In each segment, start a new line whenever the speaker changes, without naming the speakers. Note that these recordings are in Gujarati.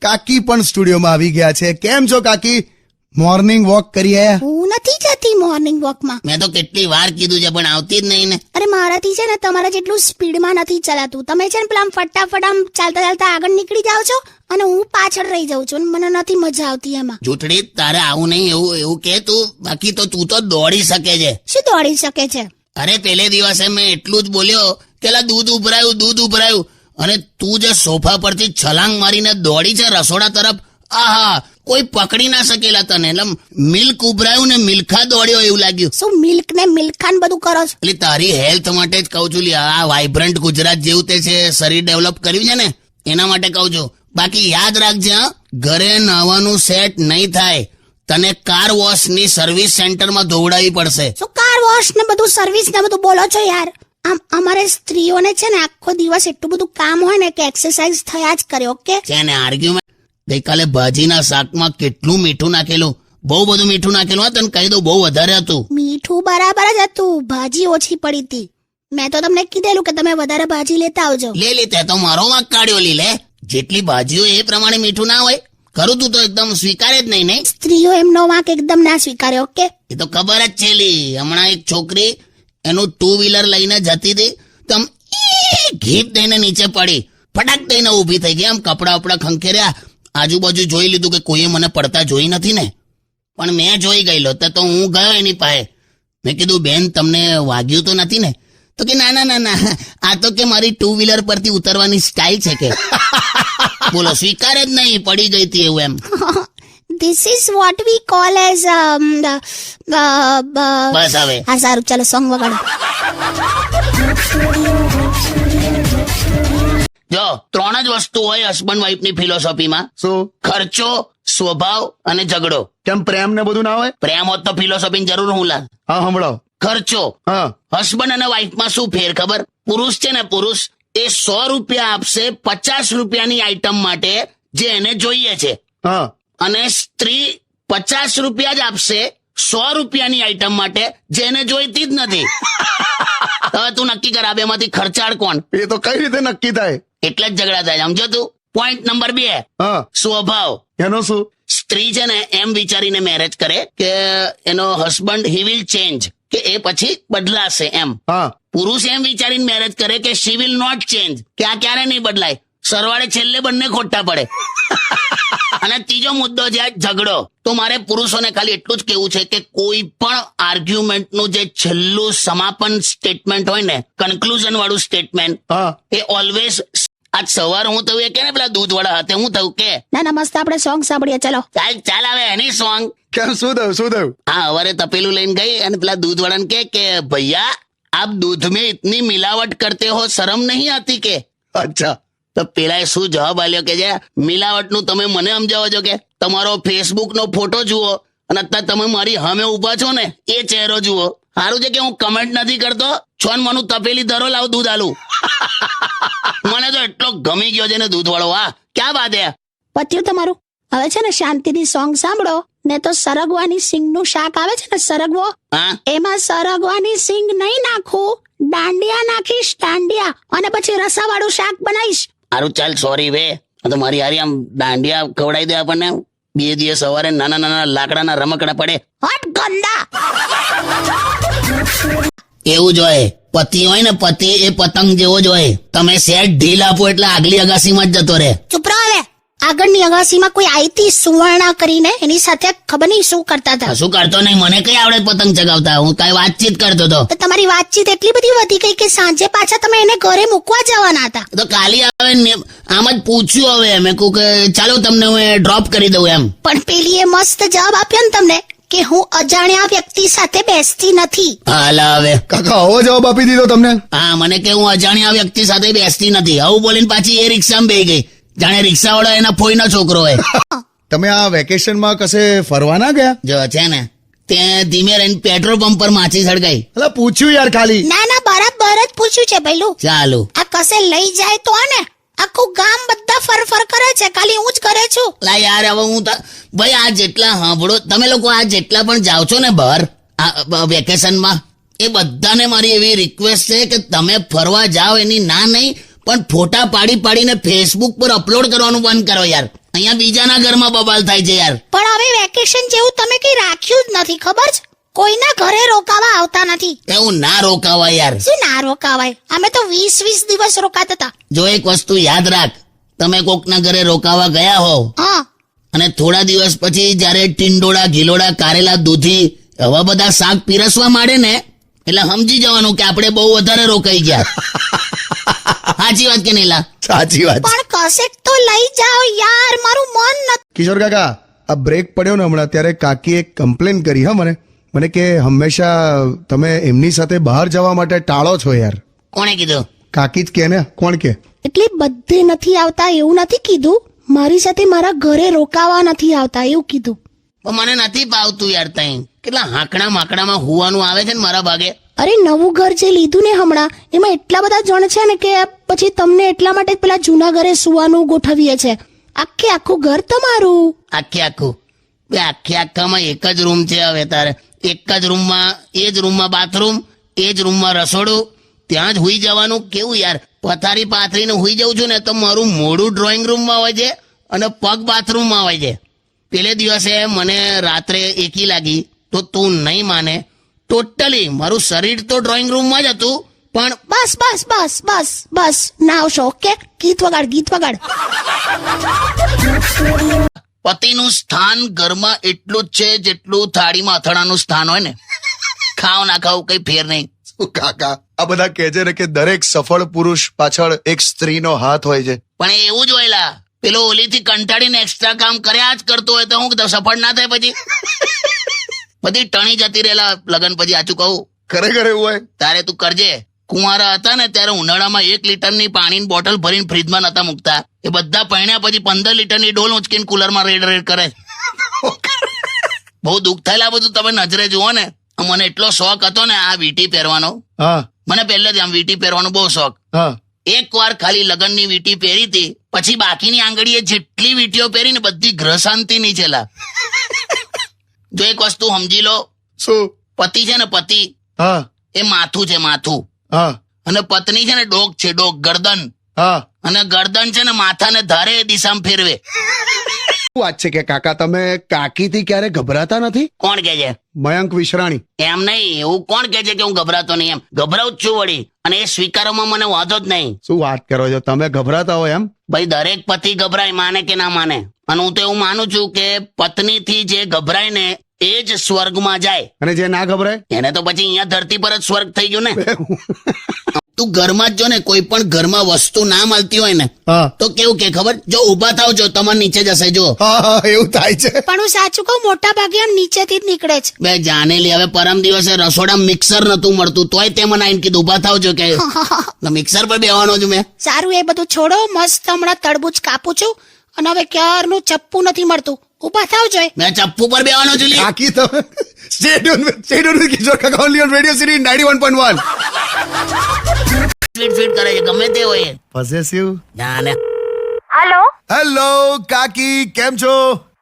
કાકી પણ સ્ટુડિયોમાં આવી ગયા છે. કેમ છો કાકી? મોર્નિંગ વોક કરી આયા?
હું નથી જતી મોર્નિંગ વોકમાં.
મેં તો કેટલી વાર કીધું છે પણ આવતી જ નહીં ને.
અરે મારાથી છે ને તમારા જેટલું સ્પીડમાં નથી ચલાતું. તમે છે ને પેલા આમ ફટાફટ આમ ચાલતા ચાલતા આગળ નીકળી જાઓ છો અને હું પાછળ રહી જાઉં છું. મને નથી મજા આવતી એમાં.
જૂઠડી, તારે આવું નહીં, એવું કે તું. બાકી તો તું તો દોડી શકે છે.
શું દોડી શકે છે?
અરે પેલે દિવસે મેં એટલું જ બોલ્યો કે લા દૂધ ઉભરાયું અને તું જે સોફા પરથી છલાંગ મારીને દોડી છે રસોડા તરફ, આહા, કોઈ પકડી ના શકેલા તને. એટલે મિલ્ક ઉભરાયું ને મિલ્ખા દોડ્યો એવું લાગ્યું.
શું મિલ્ક ને મિલ્ખાન બધું કરો છો?
એટલે તારી હેલ્થ માટે જ કહું છું. આ વાઇબ્રન્ટ ગુજરાત જેવું તે છે, શરીર ડેવલપ કર્યું છે ને એના માટે કહું છું. બાકી યાદ રાખજે, ઘરે નાવાનું સેટ નહીં થાય, તને કાર વોશ ની સર્વિસ સેન્ટરમાં દોડાવી પડશે.
શું કાર વોશ ને બધું સર્વિસ ને બધું બોલો છો યાર? આમ અમારે સ્ત્રીઓને છે ને આખો દિવસ એટલું બધું કામ હોય ને કે એક્સરસાઇઝ થયા જ કરે. ઓકે
છે ને આર્ગ્યુમેન્ટ. ગઈકાલે ભાજીના શાકમાં કેટલું મીઠું નાખેલું, બહુ બધું મીઠું નાખેલું. હા, તને કહી દઉં, બહુ વધારે હતું.
મીઠું બરાબર જ હતું, ભાજી ઓછી પડી હતી. મેં તો તમને કીધેલું કે તમે વધારે ભાજી લેતા આવજો.
લે તે તો મારો વાંક કાઢ્યો. લે જેટલી ભાજીઓ એ પ્રમાણે મીઠું ના હોય. ખરું, તું તો એકદમ સ્વીકારે જ નહીં ને.
સ્ત્રીઓ એમનો વાંક એકદમ ના સ્વીકારે. ઓકે,
એ તો ખબર જ છે. હમણાં એક છોકરી એનું 2 વ્હીલર લઈને જતી હતી તો આમ ઘીપ દઈને નીચે પડી, ફટાક દઈને ઊભી થઈ ગઈ. આમ કપડા વપડા ખંખેર્યા, આજુબાજુ જોઈ લીધું કે કોઈએ મને પડતા જોઈ નથી ને, પણ મેં જોઈ ગયેલો તો હું ગયો એની પાસે. મેં કીધું, બેન તમને વાગ્યું તો નથી ને? તો કે ના, આ તો કે મારી 2 વ્હીલર પરથી ઉતરવાની સ્ટાઇલ છે કે. બોલો, સ્વીકારે જ નહીં, પડી ગઈ હતી એવું એમ.
This is what we call as
બસ હવે
હા સારું, ચાલો સોંગ વગાડો.
જો 3 જ વસ્તુ હોય હસબન્ડ વાઈફ ની ફિલોસોફીમાં.
શું?
ખર્ચો, સ્વભાવ અને ઝઘડો.
કેમ પ્રેમ ને બધું ના હોય?
પ્રેમ હોત તો ફિલોસોફી જરૂર હું લા.
હા, સંભળાવો.
ખર્ચો.
હા,
હસબન્ડ અને વાઈફમાં શું ફેર ખબર? પુરુષ છે ને, પુરુષ એ 100 રૂપિયા આપશે 50 રૂપિયાની આઈટમ માટે જે એને જોઈએ છે,
હા.
અને સ્ત્રી 50 રૂપિયા જ આપશે 100 રૂપિયાની આઈટમ માટે જે એને જોઈતી જ નથી. હવે તું નક્કી કર, આ બેમાંથી ખર્ચાળ કોણ?
એ તો કઈ રીતે નક્કી થાય?
એટલે જ ઝઘડા થાય, સમજો તું. પોઈન્ટ નંબર 2,
હા,
સ્વભાવ.
એનો શું?
સ્ત્રી છે ને એમ વિચારીને મેરેજ કરે કે એનો હસબન્ડ હી વિલ ચેન્જ, કે એ પછી બદલાશે એમ.
હા,
પુરુષ એમ વિચારીને મેરેજ કરે કે શી વિલ નોટ ચેન્જ, કે આ ક્યારે નહીં બદલાય. સરવાળે છેલ્લે બંને ખોટા પડે. અને ત્રીજો મુદ્દો છે ઝઘડો. તો મારે પુરુષોને ખાલી એટલું જ કેવું છે કે કોઈ પણ આર્ગ્યુમેન્ટનું જે છેલ્લું સમાપન સ્ટેટમેન્ટ હોય ને, કન્ક્લુઝન વાળું સ્ટેટમેન્ટ,
હા.
એ ઓલવેઝ. આજ સવાર હું થયું એ કે ને પેલા દૂધ વાળા હાથે હું થયું કે
ના મસ્ત આપણે સોંગ સાંભળીએ. ચાલો
ચાલ આવે એની સોંગ.
કેમ, શું થયું?
હા, હવારે તપેલું લઈને ગઈ અને પેલા દૂધ વાળાને કે ભૈયા આપ દૂધ में इतनी मिलावट करते हो, शर्म नहीं आती के?
અચ્છા.
તો પેલા શું જવાબ આલ્યો કે જે મિલાવટનું તમે મને સમજાવો છો કે તમારો ફેસબુક નો ફોટો જુઓ અને અત્યારે તમે મારી સામે ઉભા છો ને એ ચહેરો જુઓ. સારું છે કે હું કમેન્ટ નથી કરતો. છોન મનું તપેલી ધરો, લાવ દૂધ આલું. મને તો એટલો ગમી ગયો છે ને દૂધ વાળો. વાહ, ક્યાં વાત હે.
પત્યું તમારું. હવે છે ને શાંતિથી સોંગ સાંભળો ને. તો સરગવાની સિંગ નું શાક આવે છે ને, સરગવો,
હા,
એમાં સરગવાની સિંગ નહીં નાખું, દાંડિયા નાખીશ, દાંડિયા, અને પછી રસાવાળું શાક બનાવીશ.
સારું, ચાલ, સોરી વે. તો મારી હારી આમ દાંડિયા ખવડાવી દે આપણને. 2 દિવસ સવારે નાના લાકડાના રમકડા પડે.
હટ ગંદા.
એવું જ હોય. પતિ હોય ને, પતિ એ પતંગ જેવો જ હોય. તમે સેટ ઢીલ આપો એટલે આગલી અગાસીમાં જ જતો રહે.
ચૂપ રહો હવે. આગળની અગાસીમાં કોઈ આઈતી સુવર્ણા કરીને એની સાથે ખબર નહીં શું કરતા હતા.
શું કરતો નહીં, મને કઈ આવડે પતંગ ચગાવતા. હું કઈ વાતચીત કરતો હતો.
તો તમારી વાતચીત એટલી બધી વધી ગઈ કે સાંજે પાછા તમે એને ઘરે મૂકવા જવાના હતા.
તો કાલી આવે ને આમ જ પૂછ્યું. હવે મેં કહું કે ચાલો તમને હું ડ્રોપ કરી દઉં એમ.
પણ પેલી એ મસ્ત જવાબ આપ્યો ને તમને કે હું અજાણ્યા વ્યક્તિ સાથે બેસતી નથી.
હાલા હવે
કાકા આવો જવાબ આપી દીધો તમને?
હા, મને કે હું અજાણ્યા વ્યક્તિ સાથે બેસતી નથી આવું બોલીને પાછી એ રિક્ષામાં બેહી ગઈ, જાણે રિક્ષા વાળો એના ફોઈનો છોકરો હોય.
તમે આ વેકેશનમાં કશે ફરવા ના ગયા?
જો છે ને ત્યાં ધીમે રહીને પેટ્રોલ પંપ પર માછી સળગાઈ.
અલા પૂછ્યું યાર ખાલી.
ના બરાબર જ પૂછ્યું છે પહેલું.
ચાલુ
આ કશે લઈ જાય તો ને આખું ગામ બધા ફર કરે છે, ખાલી હું જ કરે છું.
લા યાર, હવે હું ભાઈ આ જેટલા સાંભળો તમે લોકો, આ જેટલા પણ જાઓ છો ને બહાર આ વેકેશનમાં, એ બધાને મારી એવી રિક્વેસ્ટ છે કે તમે ફરવા જાઓ એની ના નહીં, પણ ફોટા પાડી પાડીને ફેસબુક પર અપલોડ કરવાનું બંધ કરો યાર. અહીંયા બીજાના ઘરમાં બબાલ થાય છે યાર.
પણ હવે વેકેશન જેવું તમે કઈ રાખ્યું જ નથી, ખબર છે? કોઈના ઘરે રોકાવા આવતા નથી.
એવું ના રોકાવાય યાર.
શું ના રોકાવાય? અમે તો 20 દિવસ રોકાતા હતા.
જો એક વસ્તુ યાદ રાખ, તમે કોકના ઘરે રોકાવા ગયા હોવ
હા,
અને થોડા દિવસ પછી જયારે ટીંડોળા, ગીલોડા, કારેલા, દૂધી આવા બધા શાક પીરસવા માંડે ને, એટલે સમજી જવાનું કે આપણે બહુ વધારે રોકાઈ ગયા. સાચી વાત કે નીલા?
સાચી વાત.
પણ કશેક તો લઈ જાઓ યાર, મારું મન નથી.
કિશોર કાકા, આ બ્રેક પડ્યો ને હમણાં, ત્યારે કાકી એક કમ્પ્લેન કરી હા મને કે હંમેશા તમે એમની સાથે બહાર જવા માટે ટાળો છો યાર.
કોણે કીધું?
કાકી જ કે ને, કોણ કે?
એટલે બધે નથી આવતા એવું નથી કીધું, મારી સાથે મારા ઘરે રોકાવા નથી આવતા એવું કીધું.
પણ મને નથી ભાવતું યાર. તઈ કેટલા હાંકડા માકડામાં હુવાનું આવે છે ને મારા ભાગે.
અરે નવું ઘર જે લીધું ને હમણાં, એમાં એટલા બધા જણ છે ને કે પછી તમને એટલા માટે જ પેલા જૂના ઘરે સુવાનું ગોઠવીએ છે. આખે આખું ઘર તમારું.
આખે આખું? બે આખે આખામાં એક જ રૂમ છે હવે તારે. એક જ રૂમમાં, એ જ રૂમમાં બાથરૂમ, એ જ રૂમમાં રસોડું, ત્યાં જ હુઈ જવાનું. કેવું યાર, પથારી પાથરીને હુઈ જઉં છું ને તો મારું મોઢું ડ્રોઈંગ રૂમમાં હોય છે અને પગ બાથરૂમમાં હોય છે. પેલે દિવસે મને રાત્રે એકી લાગી તો તું નહીં માને, ટોટલી મારું શરીર તો ડ્રોઈંગ રૂમમાં જ હતું, પણ
બસ બસ બસ બસ બસ ના આવશો. ઓકે, ગીત વગાડ, ગીત વગાડ.
પતિનું સ્થાન ઘરમાં એટલું જ છે જેટલું થાળીમાં અથાણાનું સ્થાન હોય ને. ખાવ ના ખાવ કઈ ફેર નહીં.
શું કાકા, આ બધા કહે છે ને કે દરેક સફળ પુરુષ પાછળ એક સ્ત્રીનો હાથ હોય છે.
પણ એ એવું જ હોયલા, પેલો ઓલીથી કંટાળીને એક્સ્ટ્રા કામ કર્યા જ કરતો હોય તો હું સફળ ના થાય પછી? બધી ટણી જતી રહેલા લગન પછી. આચું કહું,
ખરેખર એવું હોય?
તારે તું કરજે. કુંવારા હતા ને ત્યારે ઉનાળામાં 1 લીટરની પાણીની બોટલ ભરીને ફ્રીજમાં નતા મૂકતા. એ બધા પહેણ્યા પછી 15 લીટરની ડોલ ઉંચકીને કુલરમાં રેડ કરે. બહુ દુઃખ થયેલા બધું. તમે નજરે જુઓ ને, મને એટલો શોખ હતો ને આ વીટી પહેરવાનો.
હા,
મને પહેલેથી આમ વીટી પહેરવાનો બહુ શોખ.
હા.
એક વાર ખાલી લગનની વીટી પહેરી હતી, પછી બાકીની આંગળીએ જેટલી વીટીઓ પહેરી ને બધી ગ્રહ શાંતિ નીચેલા. જો એક વસ્તુ સમજી લો,
શું?
પતિ છે ને, પતિ
હા,
એ માથું છે, માથું.
હા,
અને પત્ની છે ને ડોક છે, ડોક, ગરદન.
હા.
અને ગરદન છે ને માથાને ધારે એ દિશામાં ફેરવે.
શું વાત છે કે કાકા, તમે કાકીથી ક્યારે ગભરાતા નથી?
કોણ કે છે?
મયંક વિશ્રાણી.
એમ નહીં, એવું કોણ કે છે કે હું ગભરાતો નહીં? એમ ગભરાવું જ છું વળી, અને એ સ્વીકારવામાં મને વાંધો જ નહીં.
શું વાત કરો છો, તમે ગભરાતા હોય એમ?
ભાઈ દરેક પતિ ગભરાય, માને કે ના માને. અને હું તો એવું માનું છું કે પત્નીથી જે ગભરાય ને એ જ સ્વર્ગમાં જાય,
અને જે ના ગભરાય
એને તો પછી અહીંયા ધરતી પર જ સ્વર્ગ થઈ ગયું ને. તું ઘરમાં જ જો ને, કોઈ પણ ઘરમાં વસ્તુ ના મળતી હોય ને
હા,
તો કેવું કે ખબર, જો ઉભા થાવ જો તમારે નીચે જશે. જો
હા, એવું થાય છે.
પણ હું સાચું કહું, મોટા ભાગે આમ નીચેથી જ નીકળે છે.
બે જાનેલી, હવે પરમ દિવસે રસોડા મિક્સર નતું મળતું તોય તે મને આઈને કીધું ઉભા થાવ જો, કે મિક્સર પર બેવાનો છું મેં.
સારું, એ બધું છોડો. મસ્ત હમણાં તરબૂચ કાપું છું અને હવે ક્યારનું ચપ્પુ નથી મળતું. ઉભા થાવ જોઈએ.
મેં ચપ્પુ પર બેવાનો છું. લી.
કાકી તમે stay tuned with કિશોર કાકા only on Radio City 91.1.
Fit fit કરે છે ગમે તે હોય.
પોસેસિવ.
જાને
हेलो
હેલો કાકી, કેમ છો?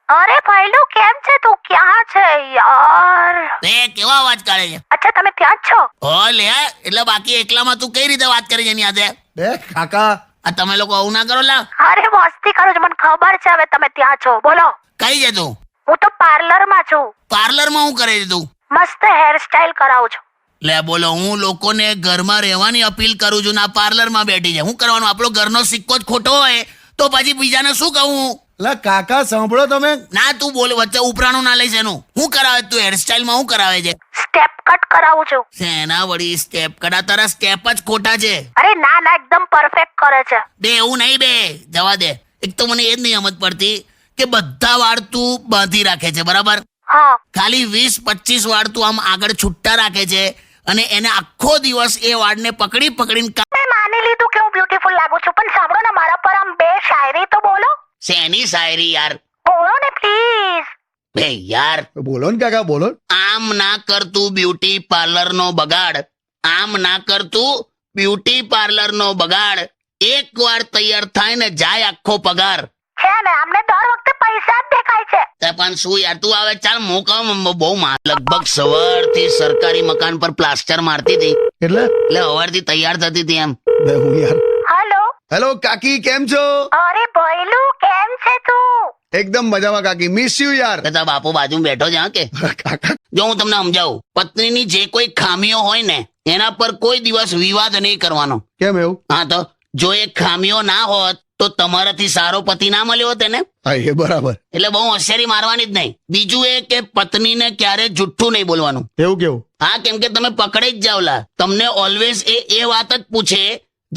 अरे भाईलू केम छे તું ક્યાં છે યાર?
તે કેવા અવાજ કાઢે છે?
અચ્છા તમે ત્યાં જ છો?
હો લે, એટલે બાકી એકલામાં તું કઈ રીતે વાત કરી છે એની સાથે?
બે કાકા,
આ તમે લોકો આવું ના કરો લા.
અરે મસ્તી કરો છો, મને ખબર છે હવે તમે ત્યાં છો. બોલો.
કઈ છે તું?
હું તો પાર્લરમાં છું.
પાર્લરમાં હું કરે છે તું?
મસ્ત હેરસ્ટાઇલ કરાવું છું.
લે બોલો, હું લોકોને ઘરમાં રહેવાની અપીલ કરું છું ને આ પાર્લરમાં બેઠી છે. હું કરવાનું? આપણો ઘરનો સિક્કો જ ખોટો હોય તો પછી બીજાને શું કહું?
લા કાકા સાંભળો તમે.
ના તું બોલ, વચ્ચે ઉપરાણું ના લઈશ એનું. હું કરાવે તું? હેરસ્ટાઇલમાં હું કરાવે છે?
સ્ટેપ કટ કરાવું છું.
શેના વળી સ્ટેપ કડા? તારા સ્ટેપ જ ખોટા છે.
અરે ના ના, એકદમ પરફેક્ટ કરે છે.
બે એવું નહીં, બે જવા દે. એક તો મને એ જ નહીં સમજ પડતી કે બધા વાળ તું બાંધી રાખે છે, બરાબર?
હા.
ખાલી 20-25 વાળ તું આમ આગળ છૂટા રાખે છે અને એને આખો દિવસ એ વાળને પકડીને
મેં માની લીધું કે હું બ્યુટીફુલ લાગુ છું, પણ સાંભળો ને, મારા પર આમ 2 શાયરી તો બોલો.
શેની શાયરી યાર?
બોલો ને પ્લીઝ.
બે યાર,
બોલો ને કાકા, બોલો.
આમ ના કરતું બ્યુટી પાર્લરનો બગાડ, આમ ના કરતું બ્યુટી પાર્લરનો બગાડ. એકવાર તૈયાર થાય ને જાય આખો પગાર.
છે ને, અમને દર વખતે પૈસા જ દેખાય છે.
તે પણ શું યાર, તું આવે ચાલ મોકા બહુ લગભગ સવારથી સરકારી મકાન પર પ્લાસ્ટર મારતી હતી,
એટલે
એટલે સવારથી તૈયાર થતી હતી એમ.
બે હું યાર.
हेलो
હેલો કાકી કેમ છો?
અરે ભૈલું કેમ છે તું?
એકદમ મજામાં કાકી, મિસ યુ યાર.
કદા બાપુ બાજુ બેઠો છે હા કે
કાકા
જો હું તમને સમજાવું, પત્નીની જે કોઈ ખામીઓ હોય ને એના પર કોઈ દિવસ વિવાદ નહીં કરવાનો.
કેમ એવું?
હા તો જો એ ખામીઓ ના હોત તો તમારાથી સારો પતિ ના મળ્યો હોત એને.
હા એ બરાબર.
એટલે બહુ હોશિયારી મારવાની જ નહીં. બીજું એ કે પત્નીને ક્યારે જુઠ્ઠું નહીં બોલવાનું.
એવું કેવું?
હા, કેમ કે તમે પકડાઈ જ જાવલા. તમને ઓલવેઝ એ વાત જ પૂછે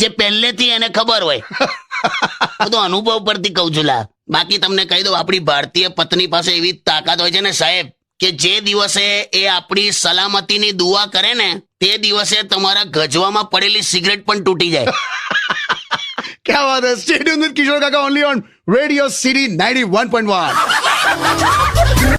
જે પહેલેથી એને ખબર હોય. બધું અનુભવ પરથી કહું છું લા. બાકી તમને કહી દઉં, આપણી ભારતીય પત્ની પાસે એવી તાકાત હોય છે ને સાહેબ, કે જે દિવસે એ આપણી સલામતીની દુઆ કરે ને તે દિવસે તમારા ગજવામાં પડેલી સિગરેટ પણ તૂટી જાય.
क्या बात है. Stay tuned with Kishore Kaka only on Radio City 91.1.